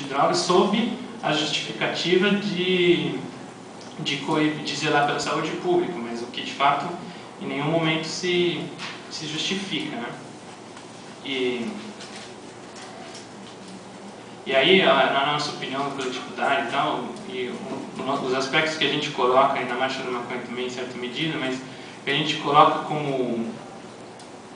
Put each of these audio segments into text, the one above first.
drogas sob a justificativa de zelar pela saúde pública, mas o que de fato em nenhum momento se justifica, né? E aí, na nossa opinião, pela dificuldade e tal, os aspectos que a gente coloca aí na marcha do maconha também, em certa medida, mas que a gente coloca como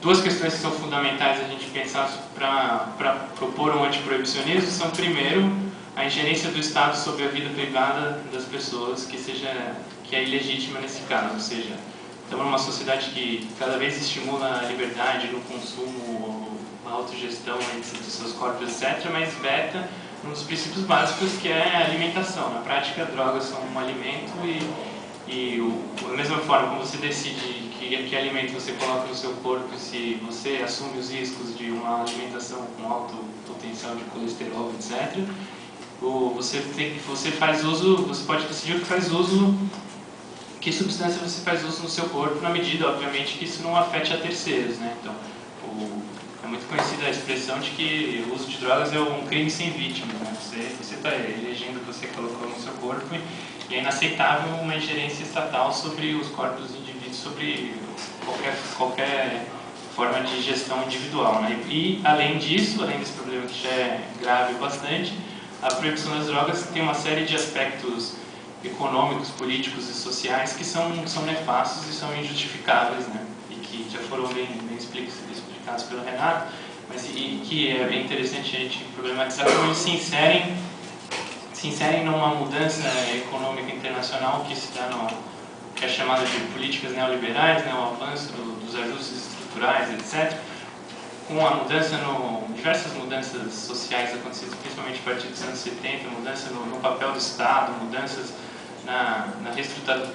duas questões que são fundamentais a gente pensar para propor um antiproibicionismo são, primeiro, a ingerência do Estado sobre a vida privada das pessoas, que é ilegítima nesse caso, ou seja, estamos numa sociedade que cada vez estimula a liberdade no consumo, a autogestão dos seus corpos, etc., mas veta um dos princípios básicos, que é a alimentação. Na prática, drogas são um alimento da mesma forma como você decide que alimento você coloca no seu corpo, se você assume os riscos de uma alimentação com alto potencial de colesterol, etc., você pode decidir que substância você faz uso no seu corpo, na medida, obviamente, que isso não afete a terceiros, né? Então, é muito conhecida a expressão de que o uso de drogas é um crime sem vítima, né? Você está elegendo o que você colocou no seu corpo e é inaceitável uma ingerência estatal sobre os corpos dos indivíduos, sobre qualquer forma de gestão individual, né? E, além disso, além desse problema que já é grave bastante, a proibição das drogas tem uma série de aspectos econômicos, políticos e sociais que são nefastos e são injustificáveis, né? E que já foram bem explicados pelo Renato, mas que é bem interessante a gente problematizar como eles se inserem numa mudança econômica internacional que se dá que é chamada de políticas neoliberais, né? O avanço dos ajustes estruturais, etc., com a mudança diversas mudanças sociais acontecidas, principalmente a partir dos anos 70, mudança no papel do Estado, mudanças na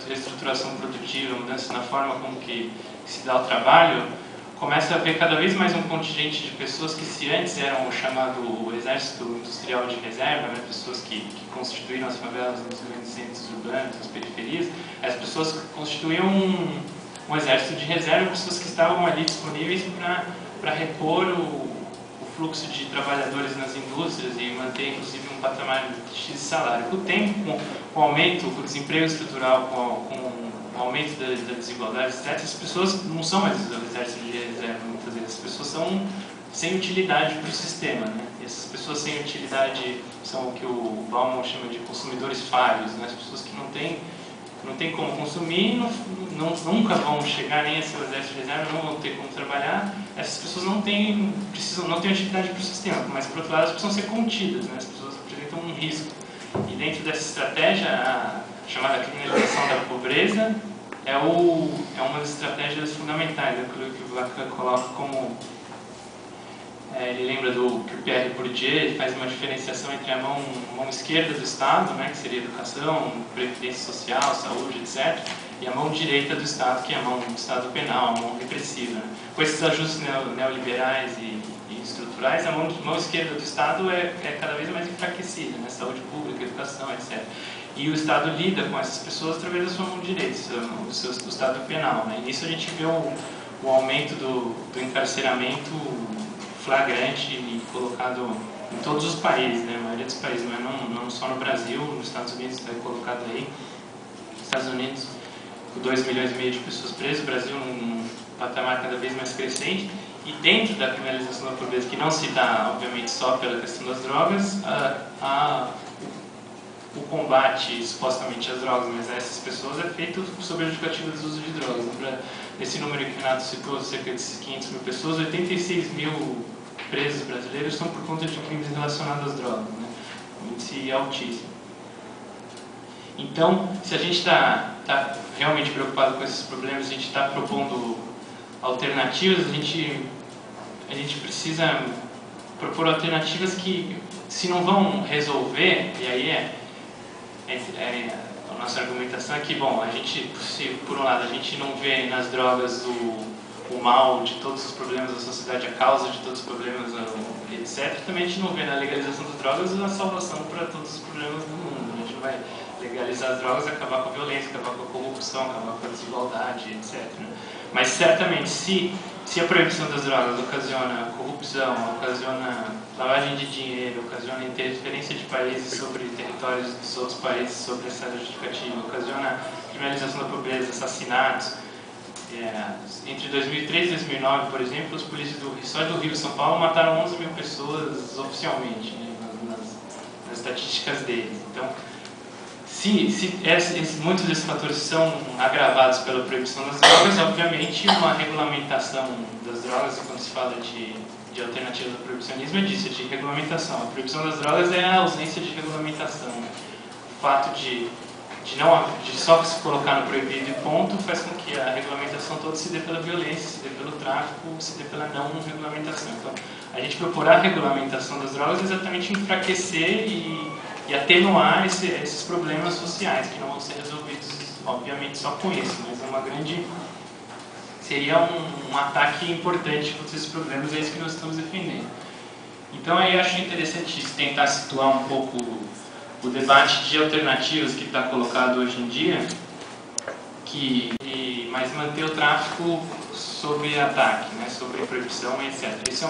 reestruturação produtiva, mudança na forma como que se dá o trabalho, começa a haver cada vez mais um contingente de pessoas que, se antes eram o chamado exército industrial de reserva, né, pessoas que constituíram as favelas nos grandes centros urbanos, nas periferias, as pessoas constituíam um exército de reserva, pessoas que estavam ali disponíveis para repor o fluxo de trabalhadores nas indústrias e manter, inclusive, um patamar de salário. Com o tempo, com o aumento do desemprego estrutural, com o aumento da desigualdade, etc., as pessoas não são mais o exército de reserva, muitas vezes. As pessoas são sem utilidade para o sistema, né? E essas pessoas sem utilidade são o que o Bauman chama de consumidores falhos, né? As pessoas que não têm como consumir, nunca vão chegar nem a ser o exército de reserva, não vão ter como trabalhar. Essas pessoas não têm utilidade para o sistema, mas, por outro lado, elas precisam ser contidas, né? As pessoas apresentam um risco. E dentro dessa estratégia, a chamada criminalização da pobreza é uma das estratégias fundamentais, aquilo que o Lacan coloca como... ele lembra que o Pierre Bourdieu faz uma diferenciação entre a mão esquerda do Estado, né, que seria educação, previdência social, saúde, etc., e a mão direita do Estado, que é a mão do Estado penal, a mão repressiva. Né? Com esses ajustes neoliberais e estruturais, a mão esquerda do Estado é cada vez mais enfraquecida, né? Saúde pública, educação, etc. E o Estado lida com essas pessoas através da sua mão direita, do Estado penal. Né? E nisso a gente vê o aumento do encarceramento flagrante e colocado em todos os países, né? A maioria dos países, mas não só no Brasil, nos Estados Unidos está colocado aí. Nos Estados Unidos, com 2,5 milhões de pessoas presas, o Brasil num patamar cada vez mais crescente. E dentro da criminalização da pobreza, que não se dá, obviamente, só pela questão das drogas, o combate supostamente às drogas, mas a essas pessoas é feito sob a justificativa do uso de drogas. Nesse número que o Renato citou, cerca de 500 mil pessoas, 86 mil presos brasileiros são por conta de crimes relacionados às drogas, né? Um índice altíssimo. Então, se a gente está realmente preocupado com esses problemas, a gente está propondo alternativas, a gente precisa propor alternativas que, se não vão resolver, e aí a nossa argumentação é que, bom, se por um lado a gente não vê nas drogas o mal de todos os problemas da sociedade, a causa de todos os problemas, etc., também a gente não vê na legalização das drogas a salvação para todos os problemas do mundo. A gente não vai legalizar as drogas, acabar com a violência, acabar com a corrupção, acabar com a desigualdade, etc. Mas certamente, se se a proibição das drogas ocasiona corrupção, ocasiona lavagem de dinheiro, ocasiona interferência de países sobre territórios dos outros países sobre essa justificativa, ocasiona criminalização da pobreza, assassinatos. Entre 2003 e 2009, por exemplo, os polícias só do Rio e São Paulo mataram 11 mil pessoas oficialmente, né, nas estatísticas deles. Então, muitos desses fatores são agravados pela proibição das drogas, obviamente uma regulamentação das drogas, e quando se fala de alternativa do proibicionismo, é disso, de regulamentação. A proibição das drogas é a ausência de regulamentação. O fato de só se colocar no proibido e ponto faz com que a regulamentação toda se dê pela violência, se dê pelo tráfico, se dê pela não regulamentação. Então, a gente procurar a regulamentação das drogas é exatamente enfraquecer e atenuar esses problemas sociais, que não vão ser resolvidos, obviamente, só com isso, mas seria um ataque importante contra esses problemas, é isso que nós estamos defendendo. Então, aí eu acho interessante tentar situar um pouco o debate de alternativas que está colocado hoje em dia, mas manter o tráfico sob ataque, né, sobre proibição, etc. Isso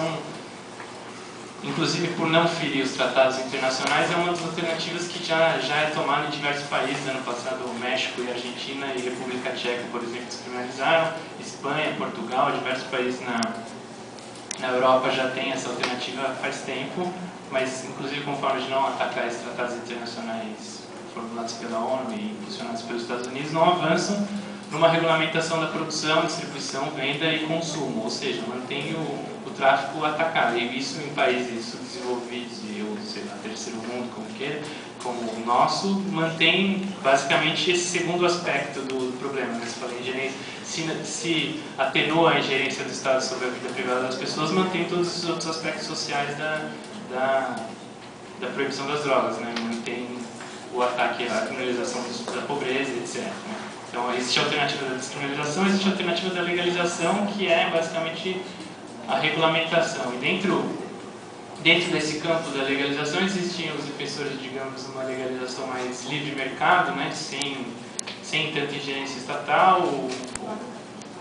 inclusive por não ferir os tratados internacionais, é uma das alternativas que já é tomada em diversos países. Ano passado, o México e a Argentina e a República Tcheca, por exemplo, descriminalizaram. Espanha, Portugal, diversos países na Europa já têm essa alternativa faz tempo, mas inclusive com forma de não atacar esses tratados internacionais formulados pela ONU e impulsionados pelos Estados Unidos, não avançam numa regulamentação da produção, distribuição, venda e consumo, ou seja, mantém o tráfico atacado. E isso em países subdesenvolvidos ou, sei lá, terceiro mundo, como o nosso, mantém basicamente esse segundo aspecto do problema. Né? Se fala em ingerência, se atenua a ingerência do Estado sobre a vida privada das pessoas, mantém todos os outros aspectos sociais da proibição das drogas, né? Mantém o ataque à criminalização da pobreza, etc. Né? Então, existe a alternativa da descriminalização, existe a alternativa da legalização, que é basicamente a regulamentação. E dentro desse campo da legalização existiam os defensores, digamos, de uma legalização mais livre mercado, né, sem tanta ingerência estatal,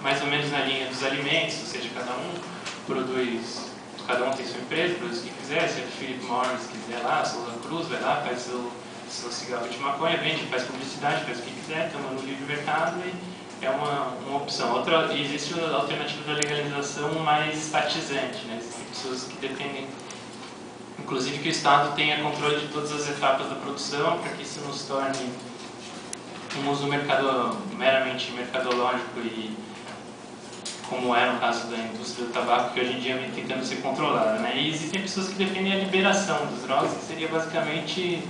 mais ou menos na linha dos alimentos, ou seja, cada um tem sua empresa, produz o que quiser. Se a Philip Morris quiser lá, a Souza Cruz vai lá, faz seu cigarro de maconha, vende, faz publicidade, faz o que quiser, estamos no livre mercado e é uma opção. Existe a alternativa da legalização mais estatizante, né? Existem pessoas que defendem, inclusive, que o Estado tenha controle de todas as etapas da produção, para que isso não se torne um uso meramente mercadológico, e como é no caso da indústria do tabaco, que hoje em dia vem tentando ser controlada. Né? E existem pessoas que defendem a liberação das drogas, que seria basicamente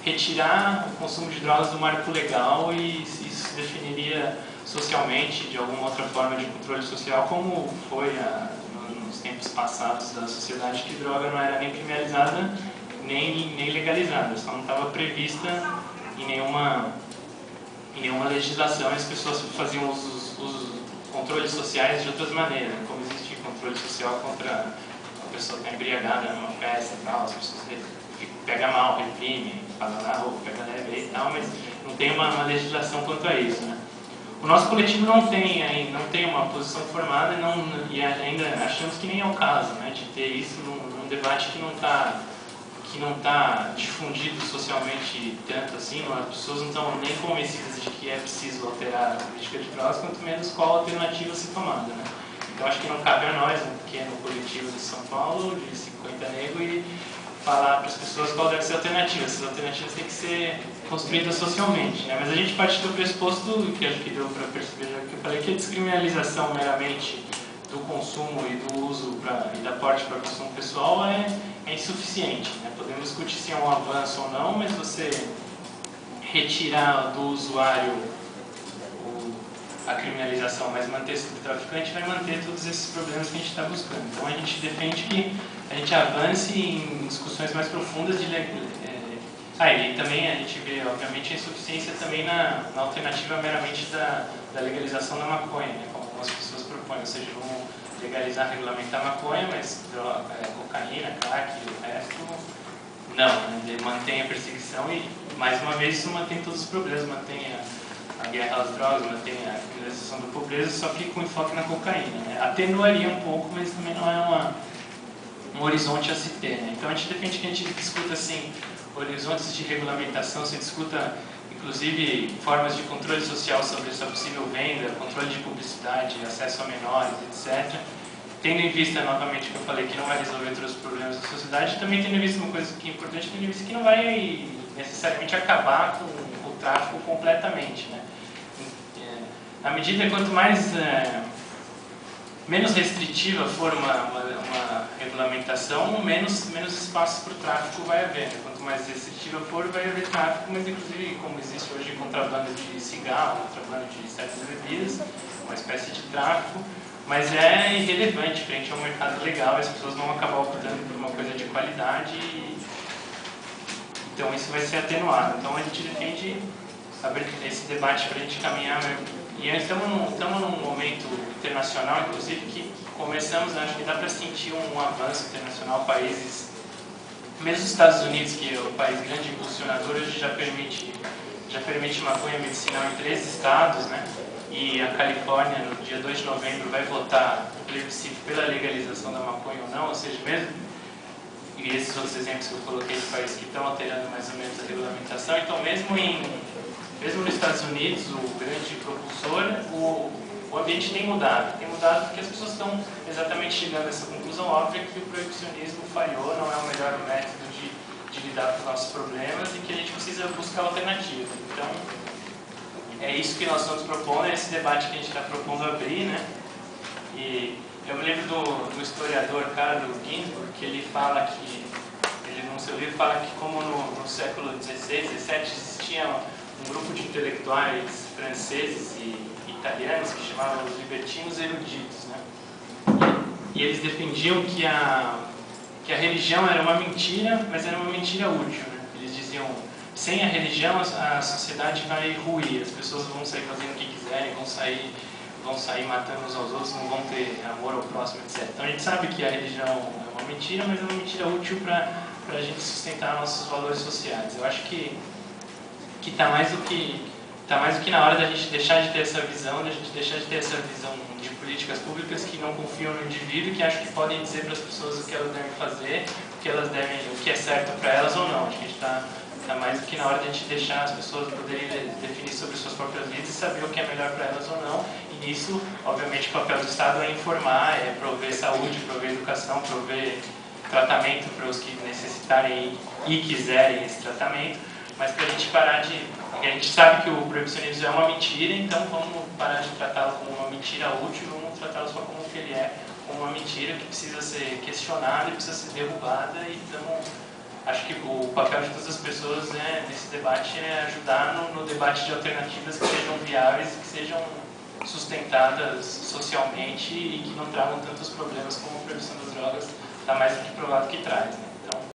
retirar o consumo de drogas do marco legal, e isso definiria socialmente, de alguma outra forma de controle social, como foi nos tempos passados da sociedade, que droga não era nem criminalizada nem legalizada, só não estava prevista em nenhuma legislação, e as pessoas faziam os controles sociais de outras maneiras, como existe controle social contra a pessoa que está embriagada numa festa e tal, as pessoas pegam mal, reprimem, falam na rua, pega leve e tal, mas não tem uma legislação quanto a isso, né? O nosso coletivo não tem uma posição formada, e ainda achamos que nem é o caso, né, de ter isso num debate que não está difundido socialmente tanto assim. As pessoas não estão nem convencidas de que é preciso alterar a política de drogas, quanto menos qual alternativa ser tomada. Né? Então acho que não cabe a nós, um pequeno coletivo de São Paulo, de 50 negros, e falar para as pessoas qual deve ser a alternativa. Essas alternativas têm que ser construídas socialmente, né? Mas a gente parte do pressuposto, que acho que deu para perceber já que eu falei, que a descriminalização meramente do consumo e do uso e da porte para consumo pessoal é insuficiente, né? Podemos discutir se é um avanço ou não, mas você retirar do usuário a criminalização, mas manter esse traficante, vai manter todos esses problemas que a gente está buscando. Então a gente defende que a gente avance em discussões mais profundas de e também a gente vê, obviamente, a insuficiência também na alternativa meramente da legalização da maconha, né, como algumas pessoas propõem, ou seja, vamos legalizar, regulamentar a maconha, mas cocaína, crack, o resto, não, né, mantém a perseguição e, mais uma vez, isso mantém todos os problemas, mantém a guerra às drogas, mas tem a criminalização da pobreza, só fica com enfoque na cocaína, né? Atenuaria um pouco, mas também não é um horizonte a se ter, né? Então a gente defende que a gente discuta assim, horizontes de regulamentação, se discuta inclusive formas de controle social sobre essa possível venda, controle de publicidade, acesso a menores, etc. Tendo em vista, novamente, o que eu falei, que não vai resolver todos os problemas da sociedade, também tendo em vista uma coisa que é importante, tendo em vista que não vai necessariamente acabar com o tráfico completamente, né? Na medida quanto mais menos restritiva for uma regulamentação, menos espaço para o tráfico vai haver, né? Quanto mais restritiva for, vai haver tráfico, mas inclusive como existe hoje contrabando de cigarro, contrabando de certas bebidas, uma espécie de tráfico, mas é irrelevante frente ao mercado legal, as pessoas vão acabar optando por uma coisa de qualidade, então isso vai ser atenuado. Então a gente defende esse debate para a gente caminhar, e estamos num momento internacional, inclusive, que começamos, acho que dá para sentir um avanço internacional, países, mesmo os Estados Unidos, que é o país grande impulsionador, hoje já permite maconha medicinal em 3 estados, né? E a Califórnia, no dia 2 de novembro, vai votar o plebiscito pela legalização da maconha ou não, ou seja, mesmo, e esses outros exemplos que eu coloquei de países que estão alterando mais ou menos a regulamentação, então mesmo nos Estados Unidos, o grande propulsor, o ambiente tem mudado. Tem mudado porque as pessoas estão exatamente chegando a essa conclusão óbvia que o proibicionismo falhou, não é o melhor método de lidar com os nossos problemas e que a gente precisa buscar alternativas. Então, é isso que nós estamos propondo, é esse debate que a gente está propondo abrir, né? E eu me lembro do historiador Carlo Ginzburg, que ele fala que, no seu livro, fala que como no século XVI, XVII, existia um grupo de intelectuais franceses e italianos que chamavam os libertinos eruditos, né? E eles defendiam que a religião era uma mentira, mas era uma mentira útil, né? Eles diziam, sem a religião a sociedade vai ruir, as pessoas vão sair fazendo o que quiserem, vão sair matando uns aos outros, não vão ter amor ao próximo, etc. Então a gente sabe que a religião é uma mentira, mas é uma mentira útil para a gente sustentar nossos valores sociais. Eu acho que está mais do que na hora da gente deixar de ter essa visão, de políticas públicas que não confiam no indivíduo, que acham que podem dizer para as pessoas o que elas devem fazer, o que é certo para elas ou não. Acho que a gente está mais do que na hora de a gente deixar as pessoas poderem definir sobre suas próprias vidas e saber o que é melhor para elas ou não. E nisso, obviamente, o papel do Estado é informar, é prover saúde, prover educação, prover tratamento para os que necessitarem e quiserem esse tratamento. Mas para a gente parar a gente sabe que o proibicionismo é uma mentira, então vamos parar de tratá-lo como uma mentira útil, vamos tratá-lo só como o que ele é, como uma mentira que precisa ser questionada e precisa ser derrubada. Então, acho que o papel de todas as pessoas, né, nesse debate é ajudar no debate de alternativas que sejam viáveis e que sejam sustentadas socialmente e que não tragam tantos problemas como a proibição das drogas está mais do que provado que traz, né?